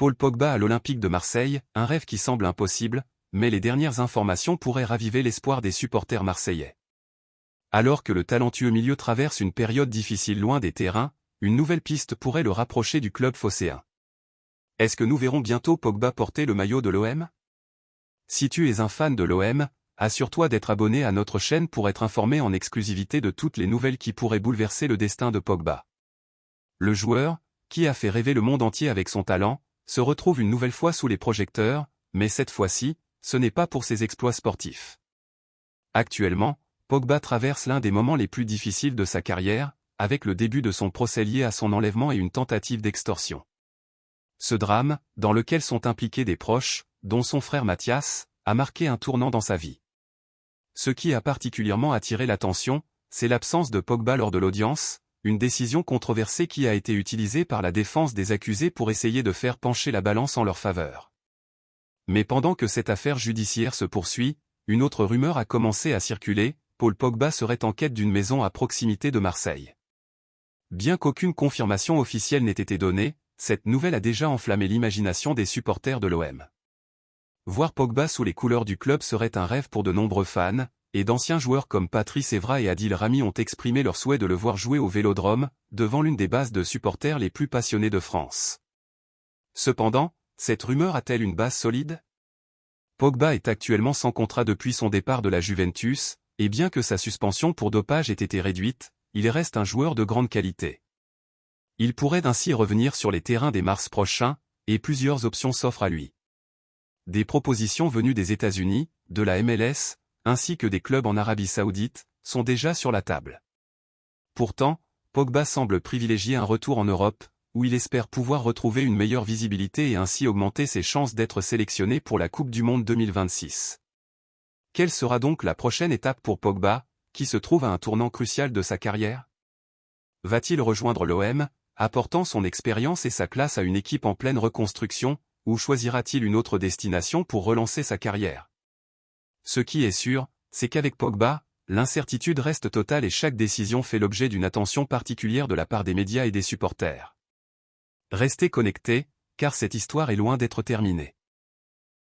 Paul Pogba à l'Olympique de Marseille, un rêve qui semble impossible, mais les dernières informations pourraient raviver l'espoir des supporters marseillais. Alors que le talentueux milieu traverse une période difficile loin des terrains, une nouvelle piste pourrait le rapprocher du club phocéen. Est-ce que nous verrons bientôt Pogba porter le maillot de l'OM? Si tu es un fan de l'OM, assure-toi d'être abonné à notre chaîne pour être informé en exclusivité de toutes les nouvelles qui pourraient bouleverser le destin de Pogba. Le joueur, qui a fait rêver le monde entier avec son talent, se retrouve une nouvelle fois sous les projecteurs, mais cette fois-ci, ce n'est pas pour ses exploits sportifs. Actuellement, Pogba traverse l'un des moments les plus difficiles de sa carrière, avec le début de son procès lié à son enlèvement et une tentative d'extorsion. Ce drame, dans lequel sont impliqués des proches, dont son frère Mathias, a marqué un tournant dans sa vie. Ce qui a particulièrement attiré l'attention, c'est l'absence de Pogba lors de l'audience, une décision controversée qui a été utilisée par la défense des accusés pour essayer de faire pencher la balance en leur faveur. Mais pendant que cette affaire judiciaire se poursuit, une autre rumeur a commencé à circuler, Paul Pogba serait en quête d'une maison à proximité de Marseille. Bien qu'aucune confirmation officielle n'ait été donnée, cette nouvelle a déjà enflammé l'imagination des supporters de l'OM. Voir Pogba sous les couleurs du club serait un rêve pour de nombreux fans, et d'anciens joueurs comme Patrice Evra et Adil Rami ont exprimé leur souhait de le voir jouer au Vélodrome, devant l'une des bases de supporters les plus passionnés de France. Cependant, cette rumeur a-t-elle une base solide? Pogba est actuellement sans contrat depuis son départ de la Juventus, et bien que sa suspension pour dopage ait été réduite, il reste un joueur de grande qualité. Il pourrait ainsi revenir sur les terrains dès mars prochain, et plusieurs options s'offrent à lui. Des propositions venues des États-Unis, de la MLS, ainsi que des clubs en Arabie Saoudite, sont déjà sur la table. Pourtant, Pogba semble privilégier un retour en Europe, où il espère pouvoir retrouver une meilleure visibilité et ainsi augmenter ses chances d'être sélectionné pour la Coupe du Monde 2026. Quelle sera donc la prochaine étape pour Pogba, qui se trouve à un tournant crucial de sa carrière? Va-t-il rejoindre l'OM, apportant son expérience et sa classe à une équipe en pleine reconstruction, ou choisira-t-il une autre destination pour relancer sa carrière? Ce qui est sûr, c'est qu'avec Pogba, l'incertitude reste totale et chaque décision fait l'objet d'une attention particulière de la part des médias et des supporters. Restez connectés, car cette histoire est loin d'être terminée.